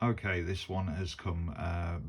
Okay, this one has come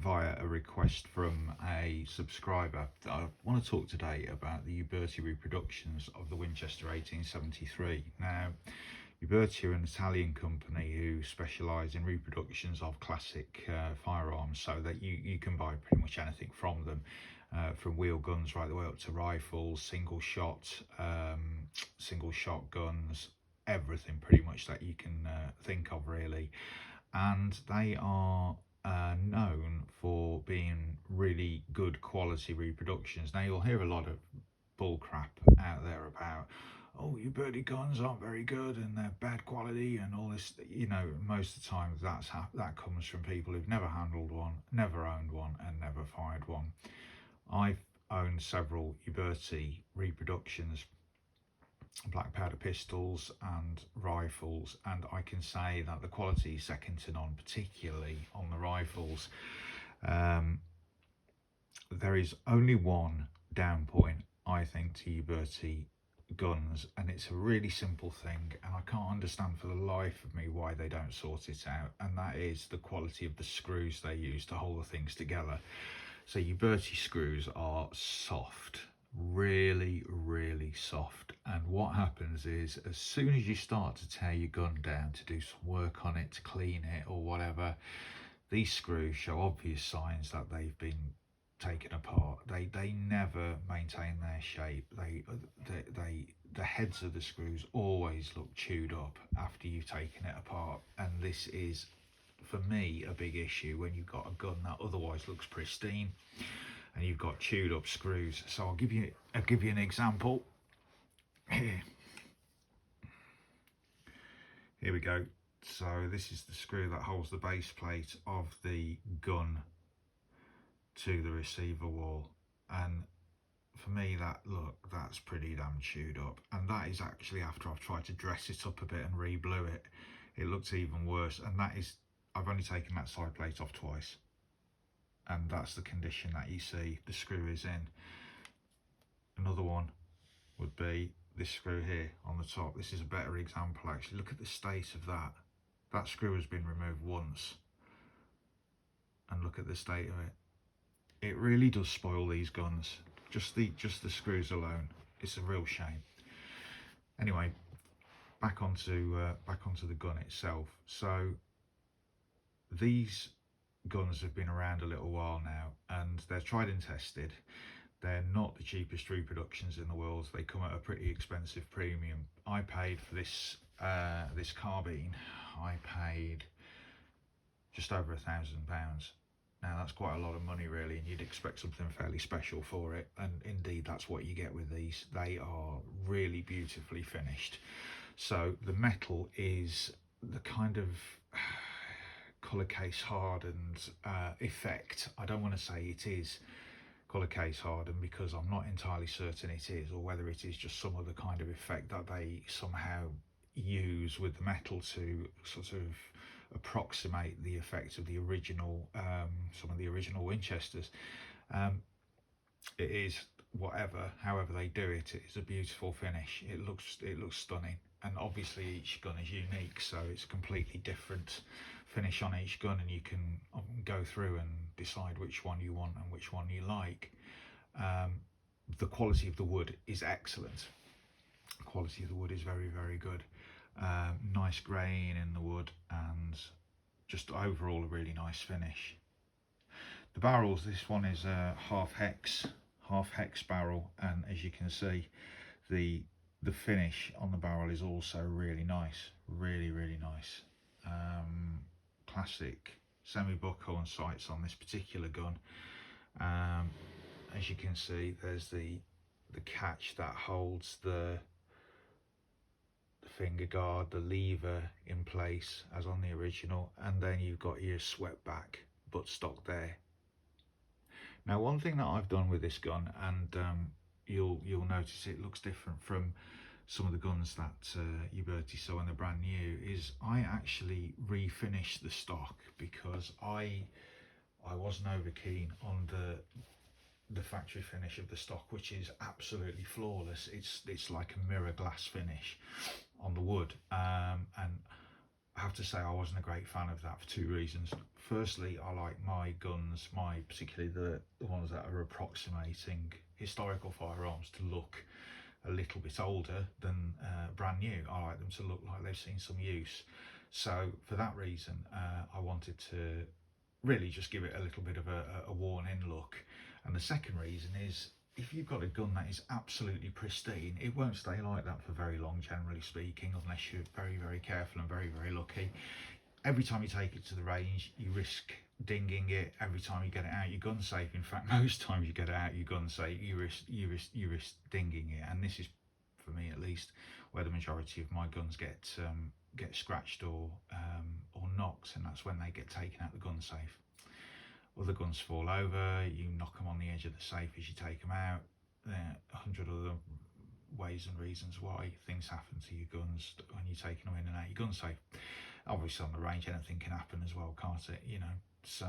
via a request from a subscriber. I want to talk today about the Uberti reproductions of the Winchester 1873. Now, Uberti are an Italian company who specialise in reproductions of classic firearms, so that you can buy pretty much anything from them, from wheel guns right the way up to rifles, single shot guns, everything pretty much that you can think of really. And they are known for being really good quality reproductions. Now you'll hear a lot of bull crap out there about, oh, your birdie guns aren't very good and they're bad quality and all this. Most of the time that comes from people who've never handled one, never owned one, and never fired one. I've owned several Uberti reproductions, black powder pistols and rifles, and I can say that the quality is second to none, particularly on the rifles. There is only one down point, I think, to Uberti guns, and it's a really simple thing, and I can't understand for the life of me why they don't sort it out, and that is the quality of the screws they use to hold the things together. So Uberti screws are soft, really soft, and what happens is as soon as you start to tear your gun down to do some work on it, to clean it or whatever, these screws show obvious signs that they've been taken apart. They never maintain their shape. The heads of the screws always look chewed up after you've taken it apart, and this is, for me, a big issue when you've got a gun that otherwise looks pristine and you've got chewed up screws. So I'll give you an example. Here we go. So this is the screw that holds the base plate of the gun to the receiver wall, and for me that's pretty damn chewed up, and that is actually after I've tried to dress it up a bit and re-blue it. It looks even worse, and that is, I've only taken that side plate off twice, and that's the condition that you see the screw is in. Another one would be this screw here on the top. This is a better example actually. Look at the state of that. That screw has been removed once, and look at the state of it. It really does spoil these guns. Just the screws alone. It's a real shame. Anyway, back onto the gun itself. So these guns have been around a little while now, and they're tried and tested. They're not the cheapest reproductions in the world. They come at a pretty expensive premium. I paid for this this carbine, I paid just over £1,000. Now that's quite a lot of money really, and you'd expect something fairly special for it, and indeed that's what you get with these. They are really beautifully finished. So the metal is the kind of colour case hardened effect. I don't want to say it is colour case hardened because I'm not entirely certain it is, or whether it is just some other kind of effect that they somehow use with the metal to sort of approximate the effect of the original, some of the original Winchesters. It is however they do it, it is a beautiful finish. It looks stunning, and obviously each gun is unique, so it's a completely different finish on each gun, and you can go through and decide which one you want and which one you like. The quality of the wood is excellent. The quality of the wood is very good. Nice grain in the wood, and just overall a really nice finish. The barrels, this one is a half hex barrel, and as you can see, the finish on the barrel is also really nice, really nice. Classic semi-buckhorn sights on this particular gun. As you can see, there's the catch that holds the finger guard, the lever in place as on the original, and then you've got your swept back buttstock there. Now, one thing that I've done with this gun, and you'll notice it looks different from some of the guns that Uberti sell when they're brand new, is I actually refinished the stock because I wasn't over keen on the factory finish of the stock, which is absolutely flawless. It's like a mirror glass finish on the wood, and I have to say I wasn't a great fan of that for two reasons. Firstly, I like my guns, particularly the ones that are approximating historical firearms, to look a little bit older than brand new. I like them to look like they've seen some use. So for that reason, I wanted to really just give it a little bit of a worn-in look. And the second reason is, if you've got a gun that is absolutely pristine, it won't stay like that for very long, generally speaking, unless you're very, very careful and very, very lucky. Every time you take it to the range, you risk dinging it. Every time you get it out your gun safe, in fact, most times you get it out your gun safe, you risk dinging it. And this is, for me at least, where the majority of my guns get scratched or knocked, and that's when they get taken out the gun safe. Other guns fall over, you knock them on the edge of the safe as you take them out. There are 100 other ways and reasons why things happen to your guns when you're taking them in and out your gun safe. Obviously on the range anything can happen as well, can't it? You know, so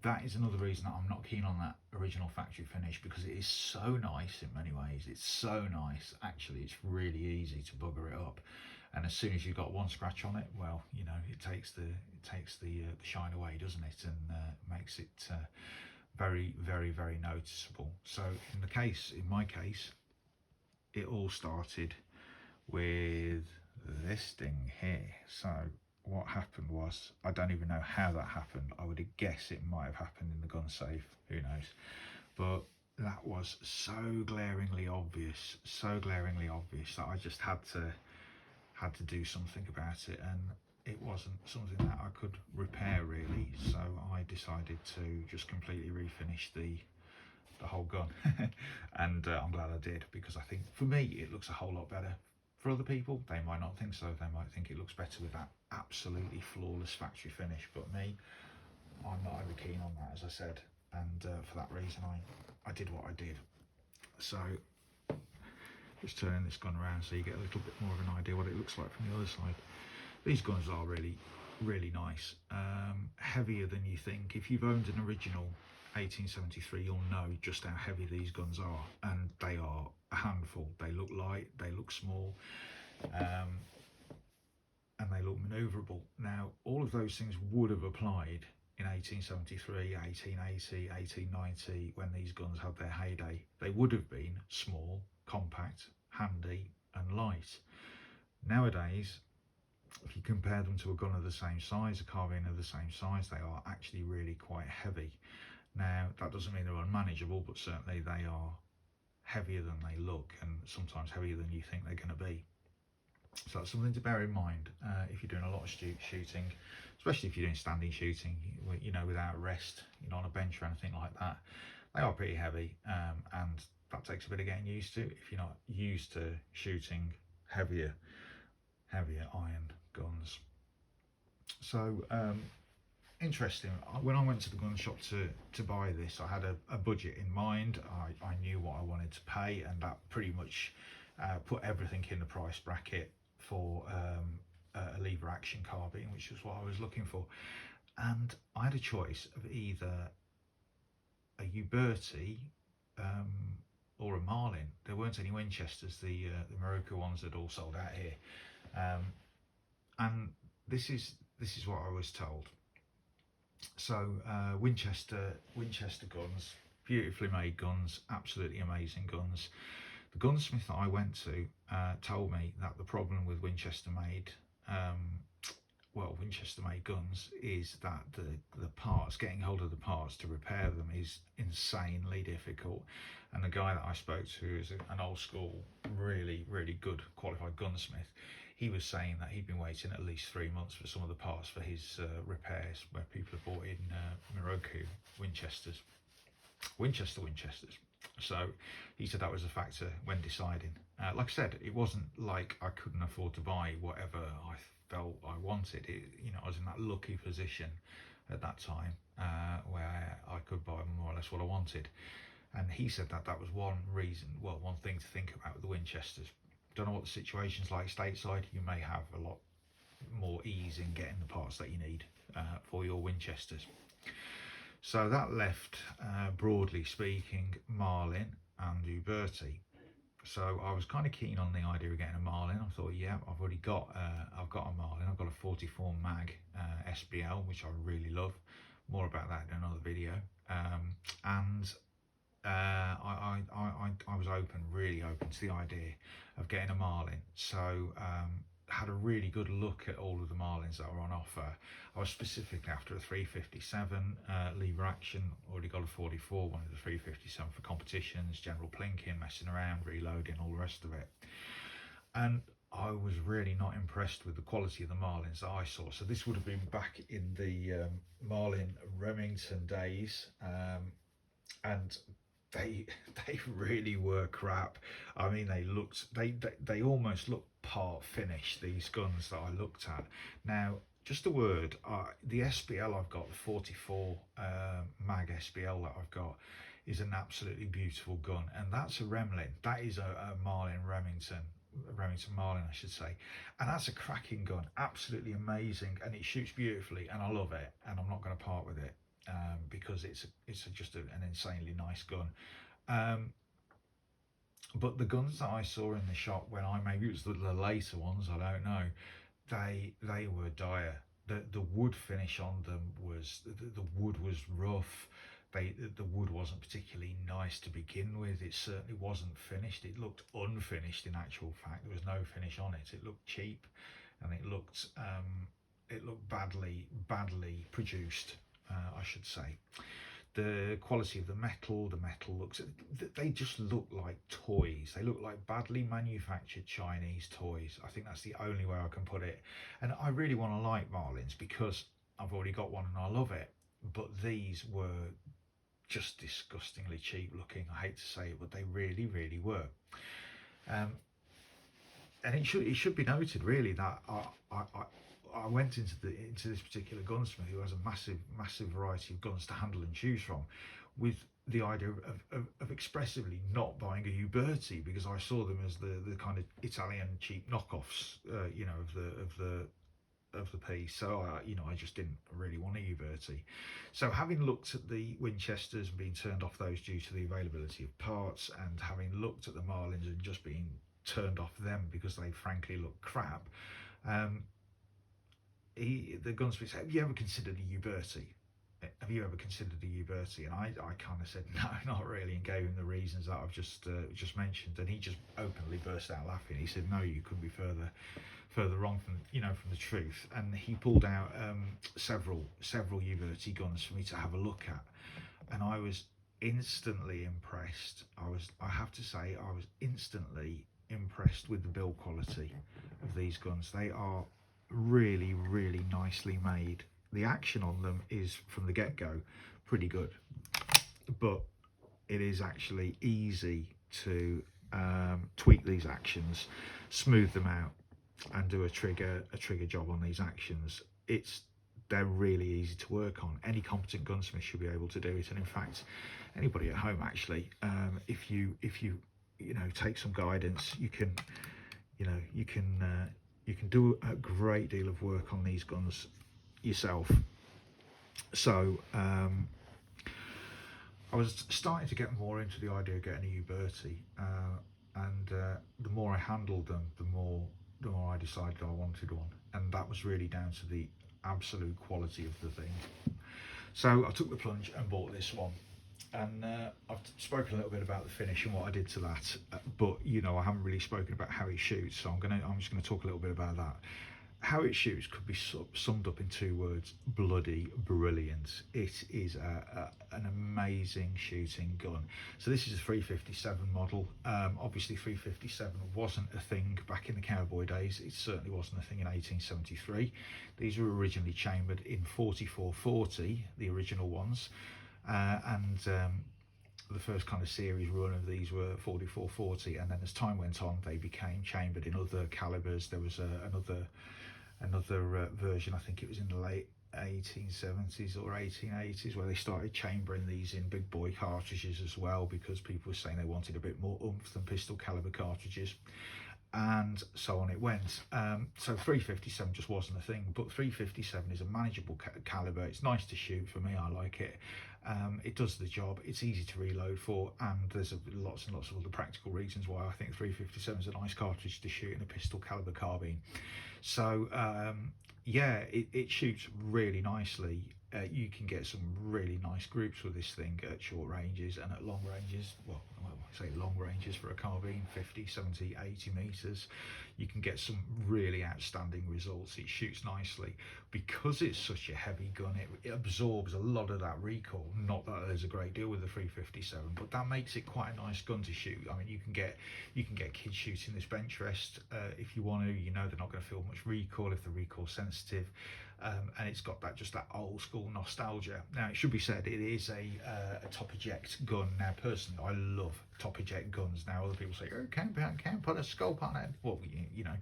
that is another reason that I'm not keen on that original factory finish, because it is so nice in many ways. It's so nice, actually. It's really easy to bugger it up, and as soon as you've got one scratch on it, well, you know, it takes the shine away, doesn't it, and makes it very, very, very noticeable. So in my case, it all started with this thing here. So what happened was, I don't even know how that happened. I would guess it might have happened in the gun safe, who knows, but that was so glaringly obvious that I just had to do something about it, and it wasn't something that I could repair really. So I decided to just completely refinish the whole gun and I'm glad I did, because I think for me it looks a whole lot better. For other people, they might not think so. They might think it looks better with that absolutely flawless factory finish, but me, I'm not over keen on that, as I said, and for that reason I did what I did. So just turning this gun around so you get a little bit more of an idea what it looks like from the other side. These guns are really, really nice, heavier than you think. If you've owned an original 1873, you'll know just how heavy these guns are, and they are a handful. They look light, they look small, and they look manoeuvrable. Now, all of those things would have applied in 1873, 1880, 1890, when these guns had their heyday. They would have been small, compact, handy and light. Nowadays, if you compare them to a gun of the same size, a carbine of the same size, they are actually really quite heavy. Now, that doesn't mean they're unmanageable, but certainly they are heavier than they look, and sometimes heavier than you think they're going to be. So that's something to bear in mind if you're doing a lot of shooting, especially if you're doing standing shooting, you know, without rest, you know, on a bench or anything like that. They are pretty heavy, and that takes a bit of getting used to if you're not used to shooting heavier iron guns. So interesting. When I went to the gun shop to buy this, I had a budget in mind. I knew what I wanted to pay, and that pretty much put everything in the price bracket for a lever action carbine, which was what I was looking for. And I had a choice of either a Uberti or a Marlin. There weren't any Winchesters. The Maruka ones had all sold out here, and this is what I was told. So Winchester guns, beautifully made guns, absolutely amazing guns. The gunsmith that I went to told me that the problem with Winchester made guns is that the parts, getting hold of the parts to repair them is insanely difficult. And the guy that I spoke to is an old school, really, really good qualified gunsmith. He was saying that he'd been waiting at least 3 months for some of the parts for his repairs, where people have bought in Miroku Winchesters. So he said that was a factor when deciding. Like I said, it wasn't like I couldn't afford to buy whatever I felt I wanted. You know, I was in that lucky position at that time where I could buy more or less what I wanted. And he said that was one thing to think about with the Winchesters. Don't know what the situation's like stateside. You may have a lot more ease in getting the parts that you need for your Winchesters. So that left, broadly speaking, Marlin and Uberti. So I was kind of keen on the idea of getting a Marlin. I thought, yeah, I've got a Marlin. I've got a 44 mag SBL, which I really love. More about that in another video. And I was really open to the idea of getting a Marlin. So had a really good look at all of the Marlins that were on offer. I was specifically after a 357 lever action, already got a 44, wanted a 357 for competitions, general plinking, messing around, reloading, all the rest of it. And I was really not impressed with the quality of the Marlins that I saw. So this would have been back in the Marlin Remington days, and they really were crap. I mean, they almost looked part finished, these guns that I looked at. Now, just a word, the SBL I've got, the 44 mag SBL that I've got, is an absolutely beautiful gun, and that's a Remlin. That is a Marlin Remington Marlin, I should say, and that's a cracking gun, absolutely amazing, and it shoots beautifully, and I love it, and I'm not going to part with it. Because it's just an insanely nice gun. But the guns that I saw in the shop when maybe it was the later ones, I don't know, they were dire. The wood finish on them was, the wood was rough. The wood wasn't particularly nice to begin with. It certainly wasn't finished. It looked unfinished in actual fact. There was no finish on it. It looked cheap, and it looked badly produced, I should say. The quality of the metal looks, they just look like toys. They look like badly manufactured Chinese toys. I think that's the only way I can put it. And I really want to like Marlins because I've already got one and I love it. But these were just disgustingly cheap looking. I hate to say it, but they really were. And it should be noted really that I went into this particular gunsmith who has a massive variety of guns to handle and choose from, with the idea of expressively not buying a Uberti, because I saw them as the kind of Italian cheap knockoffs, you know, of the piece. So I just didn't really want a Uberti. So having looked at the Winchesters and being turned off those due to the availability of parts, and having looked at the Marlins and just being turned off them because they frankly look crap, the gunsmith said, have you ever considered a Uberti? Have you ever considered a Uberti? And I kind of said, no, not really, and gave him the reasons that I've just mentioned. And he just openly burst out laughing. He said, no, you couldn't be further wrong from the truth. And he pulled out several Uberti guns for me to have a look at, and I was instantly impressed. I have to say, I was instantly impressed with the build quality of these guns. They are really nicely made. The action on them is from the get-go pretty good, but it is actually easy to tweak these actions, smooth them out, and do a trigger job on these actions. They're really easy to work on. Any competent gunsmith should be able to do it, and in fact anybody at home actually, if you take some guidance, you can do a great deal of work on these guns yourself. So I was starting to get more into the idea of getting a Uberti, and the more I handled them, the more I decided I wanted one, and that was really down to the absolute quality of the thing. So I took the plunge and bought this one. And I've spoken a little bit about the finish and what I did to that, but I haven't really spoken about how it shoots, so I'm just going to talk a little bit about that. How it shoots could be summed up in 2 words: bloody brilliant. It is an amazing shooting gun. So this is a 357 model. Obviously 357 wasn't a thing back in the cowboy days. It certainly wasn't a thing in 1873. These were originally chambered in 4440, the original ones. And the first kind of series run of these were 4440, and then as time went on they became chambered in other calibers. There was another version, I think it was in the late 1870s or 1880s, where they started chambering these in big boy cartridges as well, because people were saying they wanted a bit more oomph than pistol caliber cartridges, and so on it went. So 357 just wasn't a thing, but 357 is a manageable caliber. It's nice to shoot. For me, I like it. It does the job. It's easy to reload for, and there's lots and lots of other practical reasons why I think 357 is a nice cartridge to shoot in a pistol caliber carbine. So yeah, it shoots really nicely. You can get some really nice groups with this thing at short ranges and at long ranges. Well, I say long ranges for a carbine, 50, 70, 80 meters. You can get some really outstanding results. It shoots nicely. Because it's such a heavy gun, it absorbs a lot of that recoil. Not that there's a great deal with the 357, but that makes it quite a nice gun to shoot. I mean, you can get kids shooting this bench rest if you want to. You know they're not going to feel much recoil if the recoil's sensitive. And it's got that old school nostalgia. Now it should be said it is a top eject gun. Now personally I love top eject guns. Now other people say, oh, can't put a scope on it. Well, you know,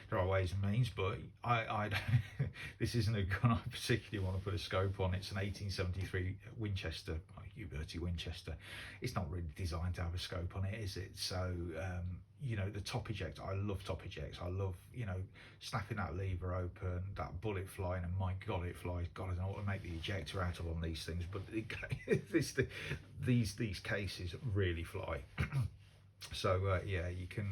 there are ways and means, but I this isn't a gun I particularly want to put a scope on. It's an 1873 Winchester, Uberti Winchester. It's not really designed to have a scope on it, is it? So you know, the top eject, I love top ejects. I love, you know, snapping that lever open, that bullet flying, and my god, it flies. God, I don't know what to make the ejector out of on these things, but these cases really fly. So yeah, you can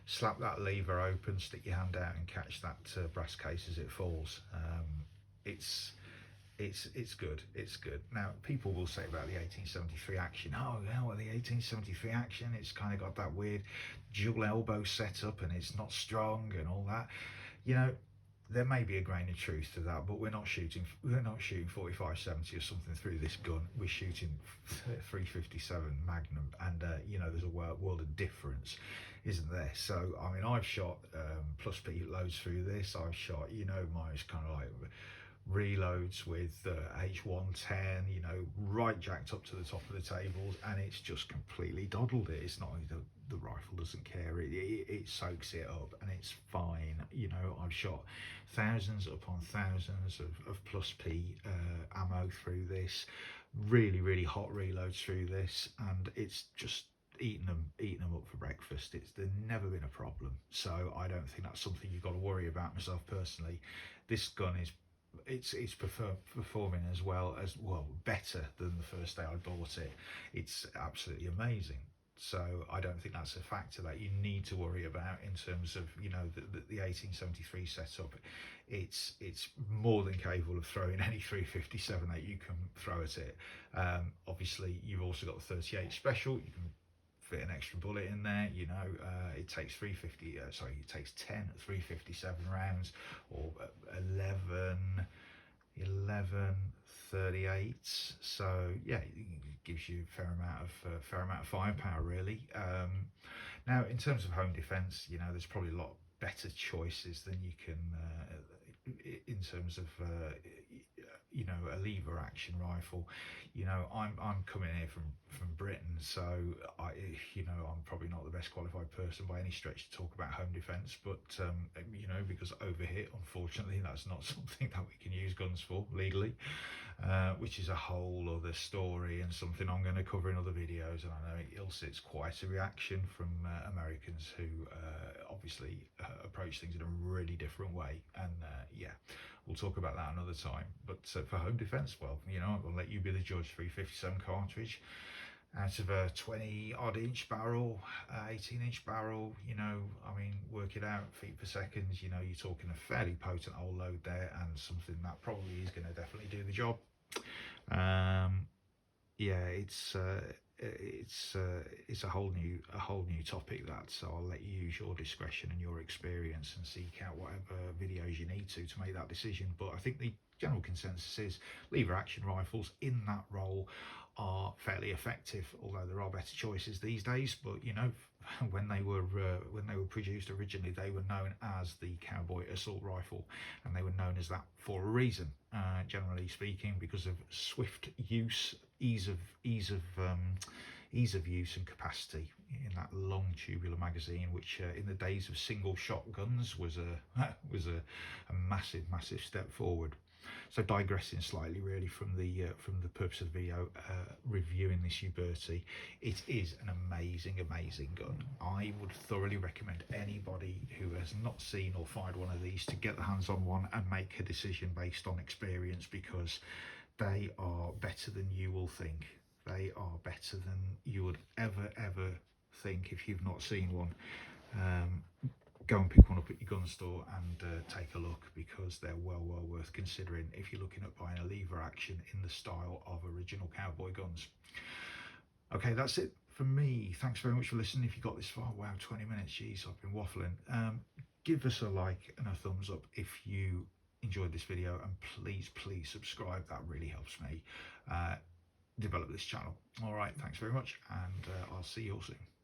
slap that lever open, stick your hand out and catch that brass case as it falls. It's good. It's good. Now people will say about the 1873 action, oh yeah, well, the 1873 action, it's kind of got that weird dual elbow setup and it's not strong and all that. You know, there may be a grain of truth to that, but we're not shooting 45-70 or something through this gun. We're shooting 357 Magnum, and you know, there's a world of difference, isn't there? So I mean, I've shot plus P loads through this. I've shot, you know, mine's kind of like reloads with H110, you know, right jacked up to the top of the tables, and it's just completely doddled it. It's not, the rifle doesn't care, it soaks it up and it's fine. You know, I've shot thousands upon thousands of plus P ammo through this, really hot reloads through this, and it's just eating them up for breakfast. There's never been a problem, so I don't think that's something you've got to worry about. Myself personally, this gun is performing as well, better than the first day I bought it. It's absolutely amazing. So I don't think that's a factor that you need to worry about in terms of, you know, the 1873 setup. It's more than capable of throwing any 357 that you can throw at it. Obviously you've also got the 38 special. You can fit an extra bullet in there. You know, it takes 10 357 rounds, or 11 38s. So yeah, it gives you a fair amount of firepower, really. Now in terms of home defense, you know, there's probably a lot better choices than you can in terms of you know, a lever action rifle. You know, I'm coming here from Britain, so you know, I'm probably not the best qualified person by any stretch to talk about home defense, but you know, because over here unfortunately that's not something that we can use guns for legally, which is a whole other story and something I'm going to cover in other videos. And I know it elicits quite a reaction from Americans who obviously approach things in a really different way, and yeah, we'll talk about that another time. But for home defense, well, you know, I'll let you be the judge. 357 cartridge out of a 20 odd inch barrel, 18-inch barrel, you know, I mean, work it out, feet per second, you know, you're talking a fairly potent old load there, and something that probably is going to definitely do the job. Yeah, it's a whole new topic, that, so I'll let you use your discretion and your experience and seek out whatever videos you need to make that decision. But I think the general consensus is lever action rifles in that role are fairly effective, although there are better choices these days. But you know, when they were produced originally, they were known as the cowboy assault rifle, and they were known as that for a reason, generally speaking, because of swift use, ease of use and capacity in that long tubular magazine, which in the days of single shotguns was a massive step forward. So digressing slightly really from the purpose of the video, reviewing this Uberti, it is an amazing gun. I would thoroughly recommend anybody who has not seen or fired one of these to get their hands on one and make a decision based on experience, because they are better than you will think. They are better than you would ever think if you've not seen one. go and pick one up at your gun store and take a look, because they're well worth considering if you're looking at buying a lever action in the style of original cowboy guns. Okay, that's it from me. Thanks very much for listening. If you got this far, wow, 20 minutes, jeez, I've been waffling. Give us a like and a thumbs up if you enjoyed this video, and please subscribe. That really helps me develop this channel. All right, thanks very much, and I'll see you all soon.